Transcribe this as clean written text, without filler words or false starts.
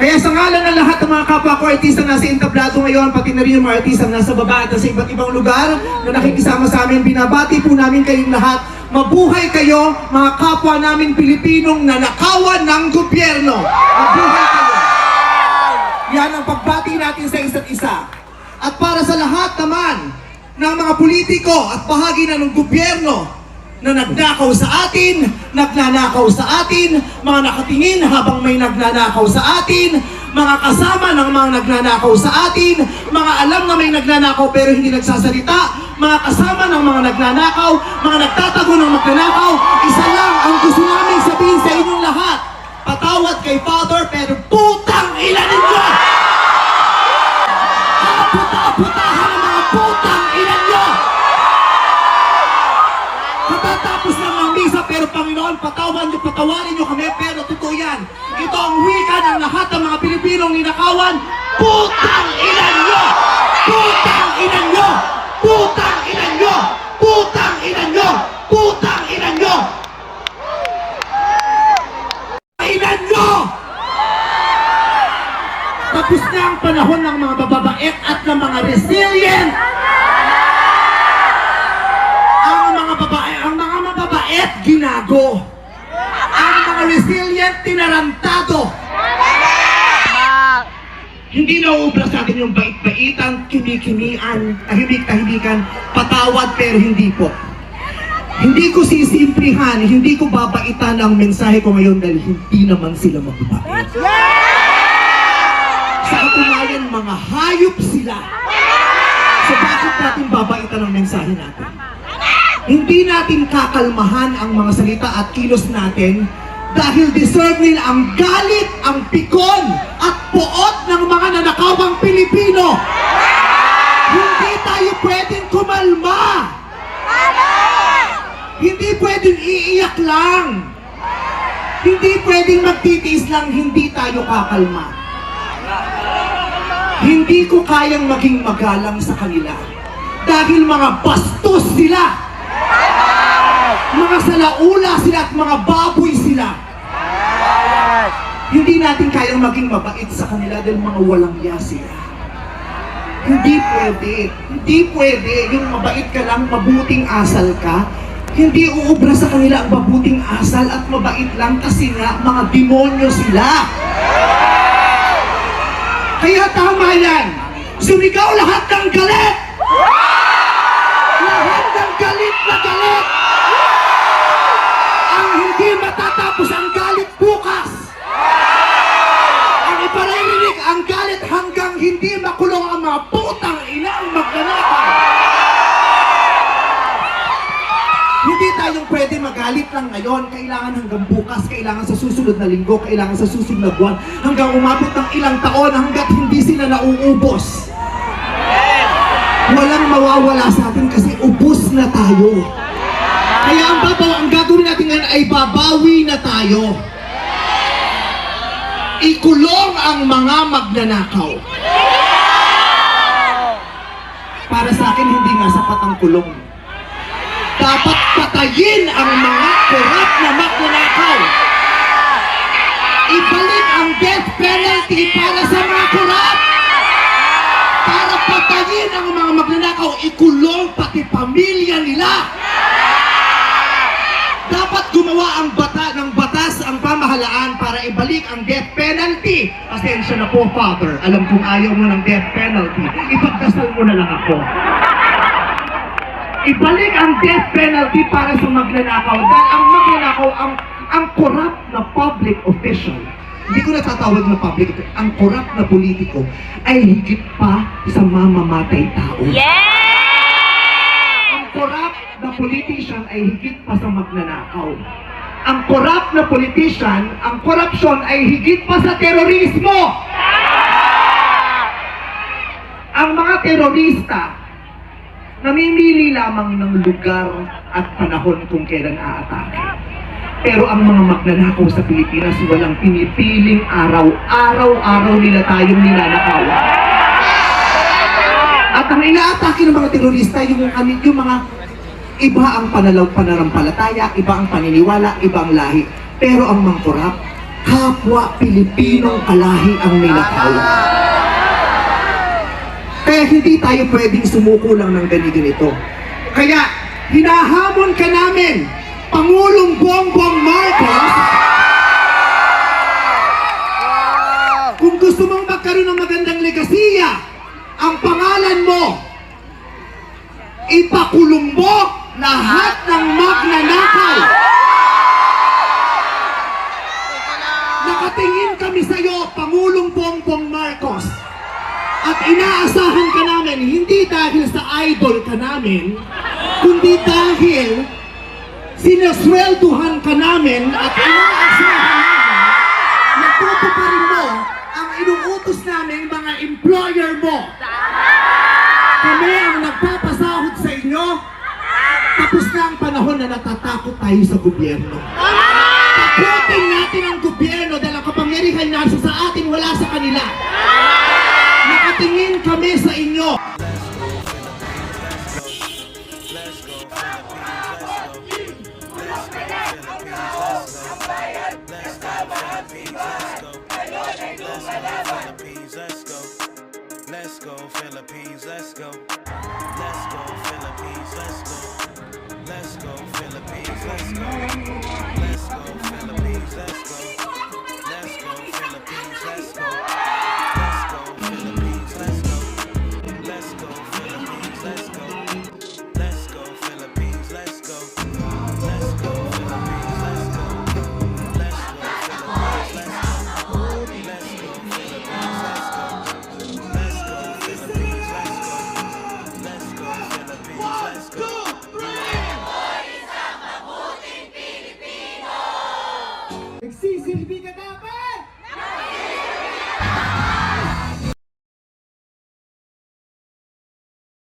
Kaya sa ngalan ng lahat ng mga kapwa ko artista na nasa entablado ngayon, pati na rin yung mga artista nasa baba at sa iba't ibang lugar na nakikisama sa amin, binabati po namin kayong lahat. Mabuhay kayo, mga kapwa namin Pilipinong nanakawan ng gobyerno. Mabuhay kayo. Yan ang pagbati natin sa isa't isa. At para sa lahat naman ng mga politiko at bahagi na ng gobyerno na nagnakaw sa atin, nagnanakaw sa atin, mga nakatingin habang may nagnanakaw sa atin, mga kasama ng mga nagnanakaw sa atin, mga alam na may nagnanakaw pero hindi nagsasalita, mga kasama ng mga nagnanakaw, mga nagtatago ng magnanakaw, isa lang ang gusto namin sabihin sa inyong lahat. Patawad kay Father pero putang ina ninyo! Kaputa-putahan ang mga putang ina nyo! Katatapos ng mga misa, pero Panginoon, patawarin nyo kami, pero totoo yan. Ito ang wika ng lahat ng mga Pilipinong ninakawan. Putang ina nyo! Putang ina nyo! Putang ina nyo! Putang ina nyo! Putang ina nyo! Ina nyo! Tapos na ang panahon ng mga bababait at ng mga resilient. Ang mga mababait, ginago. Ang mga resilient, tinarantado. Hindi nauubra sa atin yung bait-baitan, kimi-kimian, tahimik-tahimikan, patawad pero hindi po. Hindi ko sisimplihan, hindi ko babaitan ang mensahe ko ngayon dahil hindi naman sila mababait. Sa katunayan, mga hayop sila. So bakit natin babaitan ang mensahe natin? Hindi natin kakalmahan ang mga salita at kilos natin dahil deserve nila ang galit, ang pikon at puot ng mga nanakawang Pilipino. Hindi tayo pwedeng kumalma. Hindi pwedeng iiyak lang. Hindi pwedeng magtitiis lang, hindi tayo kakalma. Hindi ko kayang maging magalang sa kanila dahil mga bastos sila. Mga salaula sila at mga baboy sila. Hindi natin kayang maging mabait sa kanila dahil mga walang iya sila. Hindi pwede. Hindi pwede. Yung mabait ka lang, mabuting asal ka. Hindi uubra sa kanila ang mabuting asal at mabait lang kasi nga mga demonyo sila. Kaya tama yan. Sumigaw lahat ng galit. Lahat ng galit na galit. Ang hindi matatapos ang galit bukas. Ang iparirinig ang galit hanggang hindi makulong ang mga putang ina ang magnanakaw. Hindi tayong pwede magalit lang ngayon. Kailangan hanggang bukas, kailangan sa susunod na linggo, kailangan sa susunod na buwan, hanggang umabot ng ilang taon hanggat hindi sila nauubos. Walang mawawala sa atin kasi ubos na tayo. Kaya ang gagawin natin ngayon ay babawi na tayo. Ikulong ang mga magnanakaw. Para sa akin, hindi nga sapat ang kulong. Dapat patayin ang mga korap na magnanakaw. Ibalik ang death penalty para sa mga korap. Para patayin ang mga magnanakaw, ikulong pati pamilya nila. Dapat gumawa ng batas ang pamahalaan para ibalik ang death penalty. Pasensya na po, Father. Alam kong ayaw mo ng death penalty. Ipagdasal mo na lang ako. Ibalik ang death penalty para sa magnanakaw. Dahil ang magnanakaw, ang corrupt na public official, hindi ko natatawag na public official, ang corrupt na politiko ay higit pa sa mamamatay tao. Yeah! Ang corrupt na politician ay higit pa sa magnanakaw. Ang corrupt na politician, ang corruption ay higit pa sa terorismo. Ang mga terorista, namimili lamang ng lugar at panahon kung kailan aatake. Pero ang mga magnanakaw sa Pilipinas, walang pinipiling araw. Araw-araw nila tayong nilalakawan. At ang inaatake ng mga terorista, yung mga iba ang pananampalataya, iba ang paniniwala, iba ang lahi. Pero ang mga korap, kapwa Pilipinong kalahi ang nilakaw. Kaya hindi tayo pwedeng sumuko lang ng ganito. Kaya hinahamon ka namin, Pangulong Bongbong Marcos, kung gusto mong magkaroon ng magandang legasiya, ang pangalan mo, ipakulong mo lahat ng magnanakaw. Nakatingin kami sa iyo, Pangulong Bongbong Marcos. At inaasahan ka namin, hindi dahil sa idol ka namin, kundi dahil sinaswelduhan ka namin at inaasahan namin na tutuparin mo ang inuutos namin mga employer mo. Kami ang nagpapasahod sa inyo, tapos na ang panahon na natatakot tayo sa gobyerno. Takutin natin ang gobyerno dahil ang kapangyarihan nasa sa atin, wala sa kanila. Nakatingin kami sa inyo. Let's go Philippines, let's go. Let's go Philippines, let's go. Let's go Philippines, let's go. Let's go Philippines, let's go. Let's go Philippines, let's go. Let's go Philippines, let's go. Let's go Philippines, let's go. Let's go Philippines, let's go. Let's go Philippines, let's go. Let's go Philippines, let's go. Let's go Philippines, let's go. Let's go Philippines, let's go. Let's go Philippines, let's go. Nagsisilbi ka dapat!